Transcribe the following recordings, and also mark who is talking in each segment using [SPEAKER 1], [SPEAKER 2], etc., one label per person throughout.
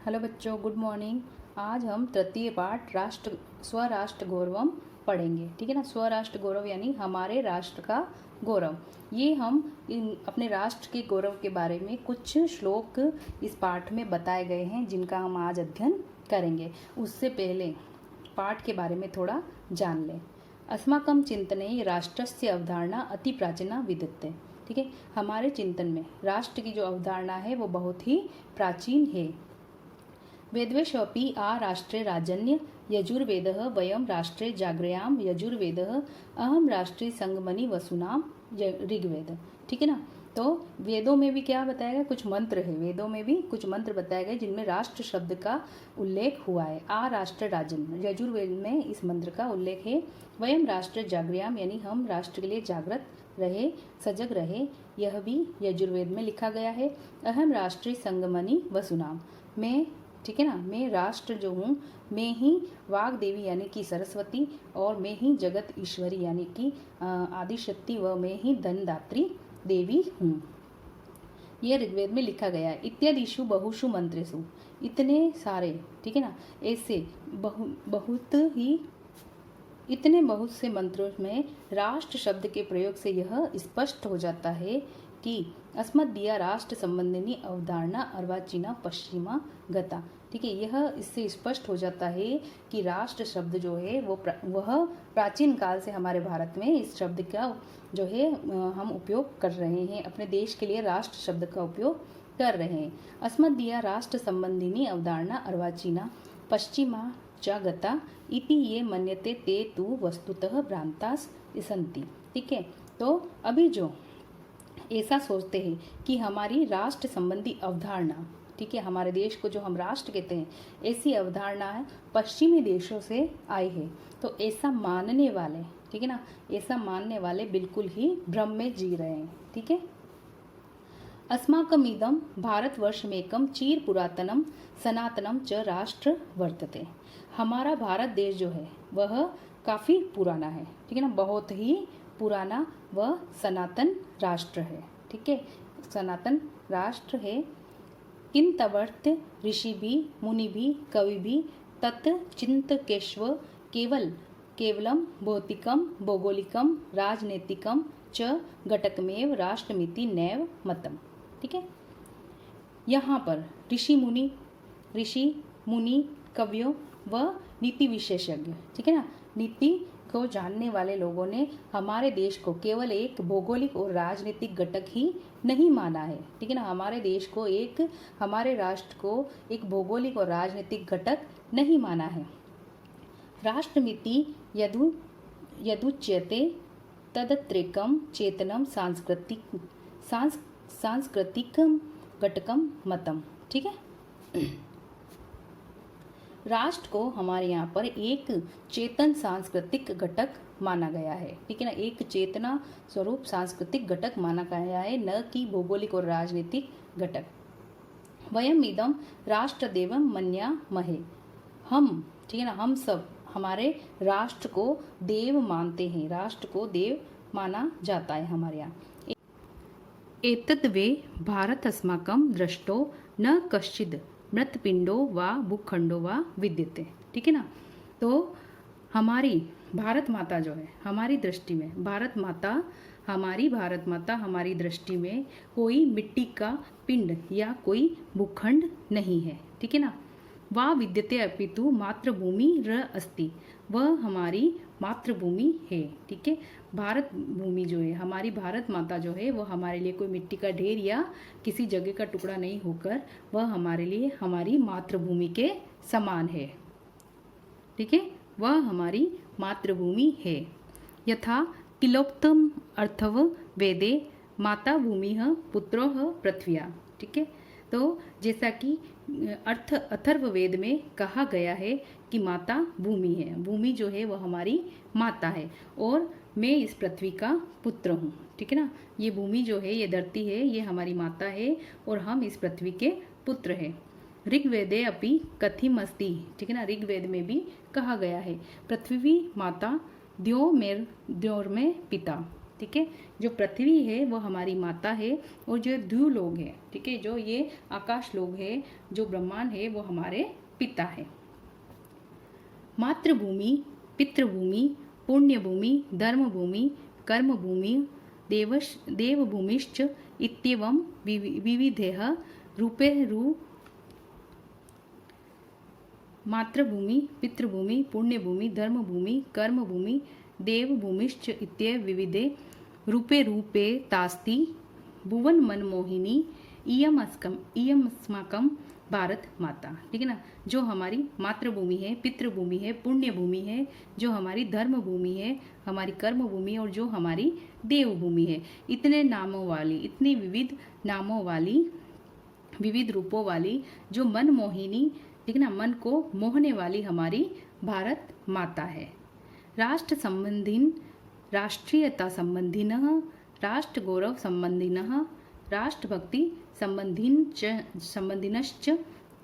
[SPEAKER 1] Hello बच्चों, good morning. आज हम तृतीय पाठ स्वराष्ट्र गौरवम पढ़ेंगे। ठीक है ना। स्वराष्ट्र गौरव यानी हमारे राष्ट्र का गौरव। ये हम अपने राष्ट्र के गौरव के बारे में कुछ श्लोक इस पाठ में बताए गए हैं, जिनका हम आज अध्ययन करेंगे। उससे पहले पाठ के बारे में थोड़ा जान लें। अस्माकं चिंतने राष्ट्रस्य अवधारणा अति प्राचीना विद्यते। ठीक है, हमारे चिंतन में राष्ट्र की जो अवधारणा है वो बहुत ही प्राचीन है। वेदेष्वपि आ राष्ट्रे राजन्य यजुर्वेदः वयम राष्ट्रे जागृयाम यजुर्वेदः अहम राष्ट्रे संगमनि वसुनाम ऋग्वेद। ठीक है ना। तो वेदों में भी क्या बताया गया, कुछ मंत्र है। वेदों में भी कुछ मंत्र बताए गए जिनमें राष्ट्र शब्द का उल्लेख हुआ है। आ राष्ट्र राजन्य, यजुर्वेद में इस मंत्र का उल्लेख है। वयम राष्ट्र जागृयाम यानी हम राष्ट्र के लिए जागृत रहे, सजग रहे, यह भी यजुर्वेद में लिखा गया है। अहम राष्ट्रीय संगमनि वसुनाम, मैं, ठीक है ना, मैं राष्ट्र जो हूँ, मैं ही वाग देवी यानी कि सरस्वती, और मैं ही जगत ईश्वरी यानी कि आदिशक्ति, व मैं ही धनदात्री देवी हूँ। यह ऋग्वेद में लिखा गया है। इत्यादिषु बहुषु मंत्रेषु, इतने सारे, ठीक है ना, ऐसे इतने बहुत से मंत्रों में राष्ट्र शब्द के प्रयोग से यह स्पष्ट हो जाता है कि अस्मदीया राष्ट्र संबंधिनी अवधारणा अर्वाचीना पश्चिमा गता। ठीक है, यह इससे स्पष्ट हो जाता है कि राष्ट्र शब्द जो है वह प्राचीन काल से हमारे भारत में इस शब्द का जो है हम उपयोग कर रहे हैं। अपने देश के लिए राष्ट्र शब्द का उपयोग कर रहे हैं। अस्मदीया राष्ट्र संबंधिनी अवधारणा अर्वाचीना पश्चिमा च गता इति ये मन्यते ते तु वस्तुतः भ्रांतास सन्ति। ठीक है, तो अभी जो ऐसा सोचते हैं कि हमारी राष्ट्र संबंधी अवधारणा, ठीक है, हमारे देश को जो हम राष्ट्र कहते हैं, ऐसी अवधारणा है पश्चिमी देशों से आई है। तो ऐसा मानने वाले, ठीक है ना, ऐसा मानने वाले बिल्कुल ही भ्रम में जी रहे हैं। ठीक है। अस्माकमिदं भारतवर्षमेकं चीर पुरातनम सनातनम च राष्ट्र वर्तते। हमारा भारत देश जो है वह काफ़ी पुराना है। ठीक है ना, बहुत ही पुराना व सनातन राष्ट्र है। ठीक है, सनातन राष्ट्र है। किंतवर्त ऋषि भी मुनि भी कवि भी तत् चिंतकेश्व केवलम भौतिकम भौगोलिकम राजनीतिकम च घटकमेव राष्ट्रमिति नैव मतम। ठीक है, यहाँ पर ऋषि मुनि कवियों व नीति विशेषज्ञ, ठीक है ना, नीति को जानने वाले लोगों ने हमारे देश को केवल एक भौगोलिक और राजनीतिक घटक ही नहीं माना है। ठीक है ना, हमारे देश को हमारे राष्ट्र को एक भौगोलिक और राजनीतिक घटक नहीं माना है। राष्ट्रमिति यदुच्यते तदत्रेकम चेतनम सांस्कृतिक घटकम मतम। ठीक है, राष्ट्र को हमारे यहाँ पर एक चेतन सांस्कृतिक घटक माना गया है। ठीक है ना, एक चेतना स्वरूप सांस्कृतिक घटक माना गया है, न कि भौगोलिक और राजनीतिक घटक। वयम इदम राष्ट्रदेवम मन्यामहे, हम, ठीक है ना, हम सब हमारे राष्ट्र को देव मानते हैं। राष्ट्र को देव माना जाता है हमारे यहाँ। एतद् वे भारत अस्माकं दृष्टो न कश्चिद मृतपिंडो वा भूखंडो वा विद्यते। ठीक है ना, तो हमारी भारत माता जो है, हमारी दृष्टि में हमारी भारत माता हमारी दृष्टि में कोई मिट्टी का पिंड या कोई भूखंड नहीं है। ठीक है ना, वा विद्यते अपितु मातृभूमि र अस्ति, वह हमारी मातृभूमि है। ठीक है, भारत भूमि जो है, हमारी भारत माता जो है, वह हमारे लिए कोई मिट्टी का ढेर या किसी जगह का टुकड़ा नहीं होकर वह हमारे लिए हमारी मातृभूमि के समान है। ठीक है, वह हमारी मातृभूमि है। यथा तिलोक्तम अर्थव वेदे माता भूमि पुत्रो पृथ्व्या। ठीक है, तो जैसा कि अथर्ववेद में कहा गया है कि माता भूमि है, भूमि जो है वह हमारी माता है और मैं इस पृथ्वी का पुत्र हूँ। ठीक है ना, ये भूमि जो है, ये धरती है, ये हमारी माता है और हम इस पृथ्वी के पुत्र हैं। ऋग्वेदे अपि कथिमस्ति। ठीक है ना, ऋग्वेद में भी कहा गया है पृथ्वी माता द्योर्मे पिता। ठीक है। जो पृथ्वी है वो हमारी माता है और जो द्यू लोग है, ठीक है, जो ये आकाश लोग है, जो ब्रह्मांड है वो हमारे पिता है। मातृभूमि, पितृभूमि, पुण्यभूमि, धर्मभूमि, कर्मभूमि, देवभूमिश्च इत्येवं विविधेः रूपैः मातृभूमि, पितृभूमि, पुण्यभूमि, धर्मभूमि, कर्मभूमि, देवभूमिश्च इत्येव विविधे रूपे तास्ति भुवन मनमोहिनी इयमस्माकं भारत माता। ठीक है ना। जो हमारी मातृभूमि है, पितृभूमि है, पुण्य भूमि है, जो हमारी धर्म भूमि है, हमारी कर्म भूमि और जो हमारी देवभूमि है, इतने नामों वाली, इतनी विविध नामों वाली, विविध रूपों वाली, जो मनमोहिनी, ठीक है ना, मन को मोहने वाली हमारी भारत माता है। राष्ट्र संबंधिन, राष्ट्रीयता संबंधिनः, राष्ट्र गौरव संबंधिनः, राष्ट्रभक्ति संबंधिनश्च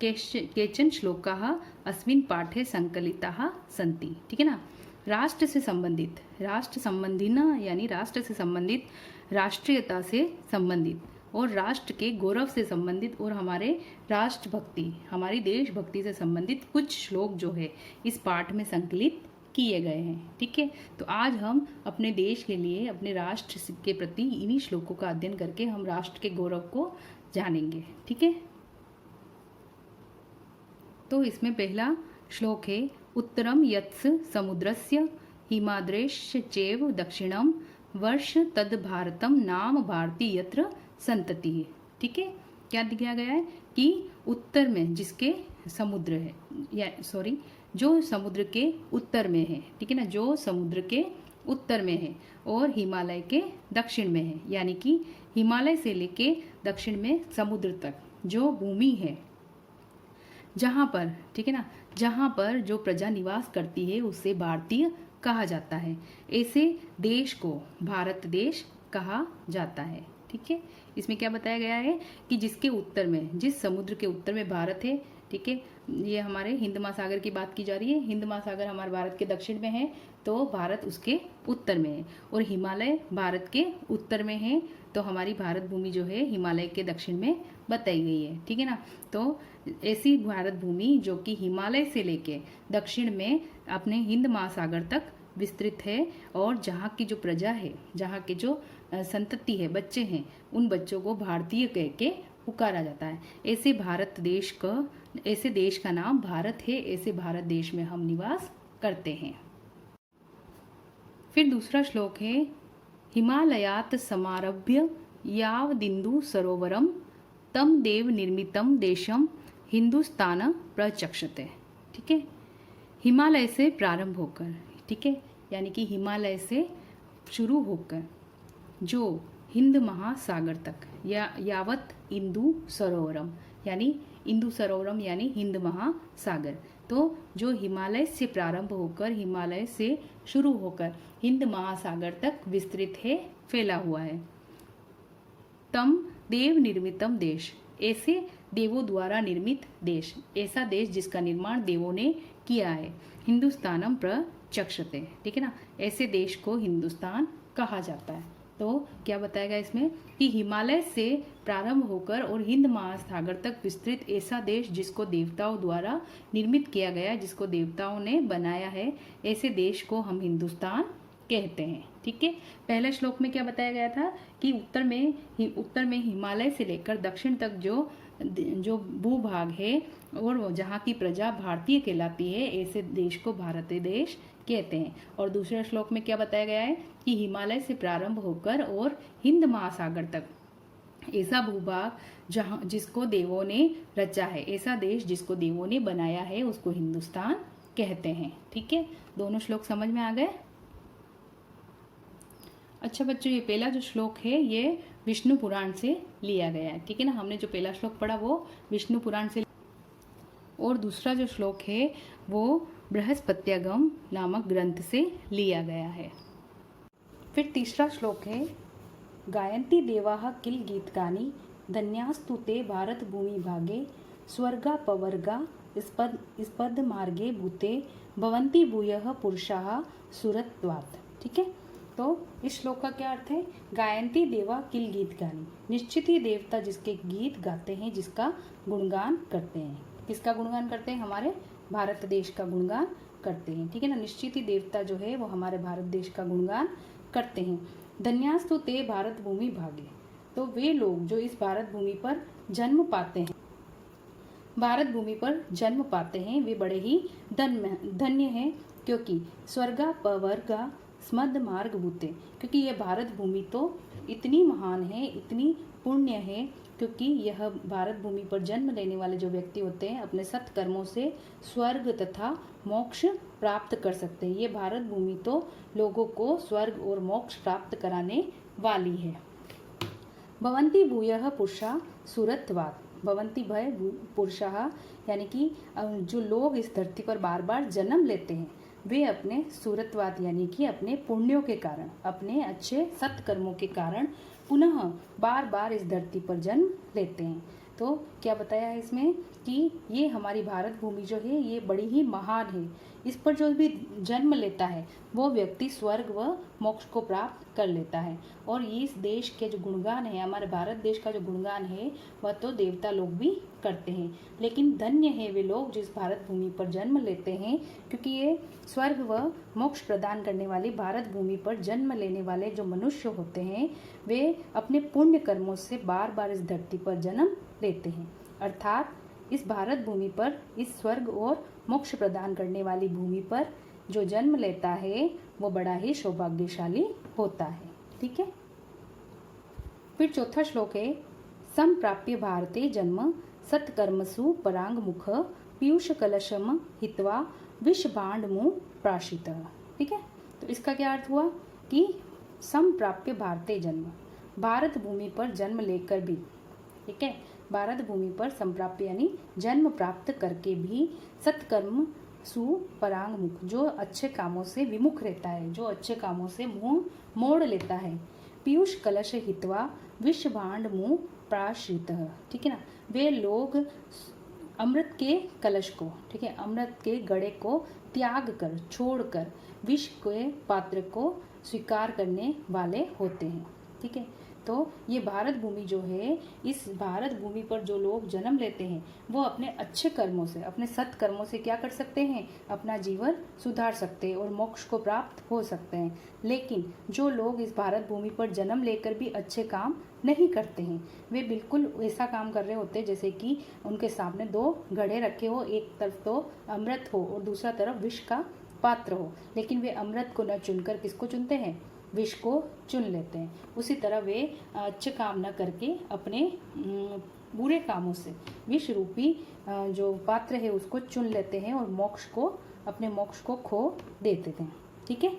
[SPEAKER 1] केचन श्लोकाः अस्मिन् पाठे संकलिताः सन्ति। ठीक है ना। राष्ट्र से संबंधित, राष्ट्र संबंधिन यानी राष्ट्र से संबंधित, राष्ट्रीयता से संबंधित और राष्ट्र के गौरव से संबंधित और हमारे राष्ट्रभक्ति, हमारी देशभक्ति से संबंधित कुछ श्लोक जो है इस पाठ में संकलित किए गए हैं। ठीक है। तो आज हम अपने देश के लिए, अपने राष्ट्र के प्रति इन्हीं श्लोकों का अध्ययन करके हम राष्ट्र के गौरव को जानेंगे। ठीक है। तो इसमें पहला श्लोक है, उत्तरम यत्स समुद्रस्य हिमाद्रेश्य चैव दक्षिणम वर्ष तद भारतम नाम भारती यत्र संतति। ठीक है। क्या दिया गया है कि उत्तर में जिसके समुद्र है, या सॉरी, जो समुद्र के उत्तर में है, ठीक है ना, जो समुद्र के उत्तर में है और हिमालय के दक्षिण में है, यानी कि हिमालय से लेके दक्षिण में समुद्र तक जो भूमि है, जहाँ पर, ठीक है ना, जहाँ पर जो प्रजा निवास करती है उसे भारतीय कहा जाता है। ऐसे देश को भारत देश कहा जाता है। ठीक है। इसमें क्या बताया गया है कि जिसके उत्तर में, जिस समुद्र के उत्तर में भारत है, ठीक है, ये हमारे हिंद महासागर की बात की जा रही है। हिंद महासागर हमारे भारत के दक्षिण में है तो भारत उसके उत्तर में है, और हिमालय भारत के उत्तर में है तो हमारी भारत भूमि जो है हिमालय के दक्षिण में बताई गई है। ठीक है ना। तो ऐसी भारत भूमि जो कि हिमालय से लेके दक्षिण में अपने हिंद महासागर तक विस्तृत है, और जहाँ की जो प्रजा है, जहाँ के जो संतति है, बच्चे हैं, उन बच्चों को भारतीय कह के पुकारा जाता है। ऐसे भारत देश का, ऐसे देश का नाम भारत है। ऐसे भारत देश में हम निवास करते हैं। फिर दूसरा श्लोक है, हिमालयात समारभ्य यावदिन्दु सरोवरम तम देव निर्मितम देशम हिंदुस्तान प्रचक्षते। ठीक है। हिमालय से प्रारंभ होकर, ठीक है, यानी कि हिमालय से शुरू होकर जो हिंद महासागर तक या यावत इंदु सरोवरम, यानी इंदु सरोवरम यानी हिंद महासागर, तो जो हिमालय से प्रारंभ होकर, हिमालय से शुरू होकर हिंद महासागर तक विस्तृत है, फैला हुआ है। तम देव निर्मितम देश, ऐसे देवों द्वारा निर्मित देश, ऐसा देश जिसका निर्माण देवों ने किया है। हिंदुस्तानम प्रचक्षते। ठीक है ना। ऐसे देश को हिंदुस्तान कहा जाता है। तो क्या बताया गया इसमें कि हिमालय से प्रारंभ होकर और हिंद महासागर तक विस्तृत ऐसा देश जिसको देवताओं द्वारा निर्मित किया गया, जिसको देवताओं ने बनाया है, ऐसे देश को हम हिंदुस्तान कहते हैं। ठीक है। पहले श्लोक में क्या बताया गया था कि उत्तर में हिमालय से लेकर दक्षिण तक जो भूभाग है और वो जहाँ की प्रजा भारतीय कहलाती है, ऐसे देश को भारतीय देश कहते हैं। और दूसरे श्लोक में क्या बताया गया है कि हिमालय से प्रारंभ होकर और हिंद महासागर तक ऐसा भूभाग जहाँ जिसको देवों ने रचा है, ऐसा देश जिसको देवों ने बनाया है, उसको हिंदुस्तान कहते हैं। ठीक है। दोनों श्लोक समझ में आ गए। अच्छा बच्चों, ये पहला जो श्लोक है ये विष्णु पुराण से लिया गया है। ठीक है ना। हमने जो पहला श्लोक पढ़ा वो विष्णु पुराण से, और दूसरा जो श्लोक है वो बृहस्पत्यागम नामक ग्रंथ से लिया गया है। फिर तीसरा श्लोक है, गायन्ति देवाः किल गीतकानि धन्यास्तु ते भारत भूमि भागे स्वर्गा पवर्गा स्पद मार्गे भूते भवन्ति भूयः पुरुषाः सुरत्वात्। ठीक है। तो इस श्लोक का क्या अर्थ है? गायंती देवा किल गीत गानी, निश्चित ही देवता जिसके गीत गाते हैं, जिसका गुणगान करते हैं। किसका गुणगान करते हैं? हमारे भारत देश का गुणगान करते हैं। ठीक है ना, निश्चित ही देवता जो है वो हमारे भारत देश का गुणगान करते हैं। धन्यास्तु ते भारत भूमि भागे, तो वे लोग जो इस भारत भूमि पर जन्म पाते हैं, भारत भूमि पर जन्म पाते हैं, वे बड़े ही धन्य हैं, क्योंकि स्वर्गा पवर्गा स्मद मार्ग भूते, क्योंकि यह भारत भूमि तो इतनी महान है, इतनी पुण्य है, क्योंकि यह भारत भूमि पर जन्म लेने वाले जो व्यक्ति होते हैं अपने सत्कर्मों से स्वर्ग तथा मोक्ष प्राप्त कर सकते हैं। ये भारत भूमि तो लोगों को स्वर्ग और मोक्ष प्राप्त कराने वाली है। भवन्ति भूयः पुरुषा सुरत्वात्, भवन्ति भय पुरुषः, यानी कि जो लोग इस धरती पर बार बार जन्म लेते हैं वे अपने सूरत्वाद यानी कि अपने पुण्यों के कारण, अपने अच्छे सत्कर्मों के कारण पुनः बार बार इस धरती पर जन्म लेते हैं। तो क्या बताया है इसमें कि ये हमारी भारत भूमि जो है ये बड़ी ही महान है, इस पर जो भी जन्म लेता है वो व्यक्ति स्वर्ग व मोक्ष को प्राप्त कर लेता है। और इस देश के जो गुणगान है, हमारे भारत देश का जो गुणगान है वह तो देवता लोग भी करते हैं, लेकिन धन्य है वे लोग जिस भारत भूमि पर जन्म लेते हैं, क्योंकि ये स्वर्ग व मोक्ष प्रदान करने वाली भारत भूमि पर जन्म लेने वाले जो मनुष्य होते हैं वे अपने पुण्य कर्मों से बार बार इस धरती पर जन्म लेते हैं। अर्थात इस भारत भूमि पर, इस स्वर्ग और मोक्ष प्रदान करने वाली भूमि पर जो जन्म लेता है वो बड़ा ही सौभाग्यशाली होता है। ठीक है, फिर चौथा श्लोक है, संप्राप्य भारते जन्म सत्कर्मसु परांग मुख पीयूष कलशम हित्वा विषभाण्ड मुँह प्राशित। ठीक है, तो इसका क्या अर्थ हुआ कि संप्राप्य भारते जन्म, भारत भूमि पर जन्म लेकर भी, ठीक है, भारत भूमि पर संप्राप्य यानी जन्म प्राप्त करके भी सत्कर्म सुपरांग मुख, जो अच्छे कामों से विमुख रहता है, जो अच्छे कामों से मुंह मोड़ लेता है, पीयूष कलश हित्वा विषभाण्ड मुँह प्राश्रित। ठीक है ना, वे लोग अमृत के कलश को, ठीक है, अमृत के गड़े को त्याग कर, छोड़कर विष के पात्र को स्वीकार करने वाले होते हैं। ठीक है, तो ये भारत भूमि जो है, इस भारत भूमि पर जो लोग जन्म लेते हैं वो अपने अच्छे कर्मों से, अपने सत्कर्मों से क्या कर सकते हैं, अपना जीवन सुधार सकते हैं और मोक्ष को प्राप्त हो सकते हैं। लेकिन जो लोग इस भारत भूमि पर जन्म लेकर भी अच्छे काम नहीं करते हैं, वे बिल्कुल ऐसा काम कर रहे होते हैं जैसे कि उनके सामने दो घड़े रखे हो, एक तरफ तो अमृत हो और दूसरा तरफ विष का पात्र हो, लेकिन वे अमृत को न चुनकर किसको चुनते हैं, विष को चुन लेते हैं। उसी तरह वे अच्छे काम न करके अपने बुरे कामों से विष रूपी जो पात्र है उसको चुन लेते हैं और मोक्ष को, अपने मोक्ष को खो देते हैं। ठीक है,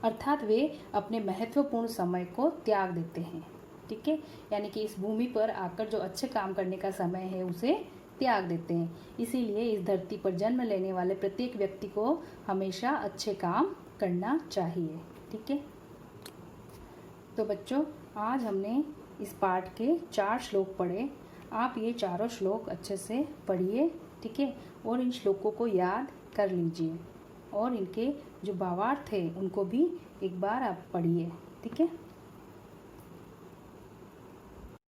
[SPEAKER 1] अर्थात वे अपने महत्वपूर्ण समय को त्याग देते हैं। ठीक है, यानी कि इस भूमि पर आकर जो अच्छे काम करने का समय है उसे त्याग देते हैं। इसीलिए इस धरती पर जन्म लेने वाले प्रत्येक व्यक्ति को हमेशा अच्छे काम करना चाहिए। ठीक है, तो बच्चों आज हमने इस पाठ के 4 श्लोक पढ़े। आप ये चारों श्लोक अच्छे से पढ़िए, ठीक है, और इन श्लोकों को याद कर लीजिए और इनके जो भावार्थ है उनको भी एक बार आप पढ़िए। ठीक है।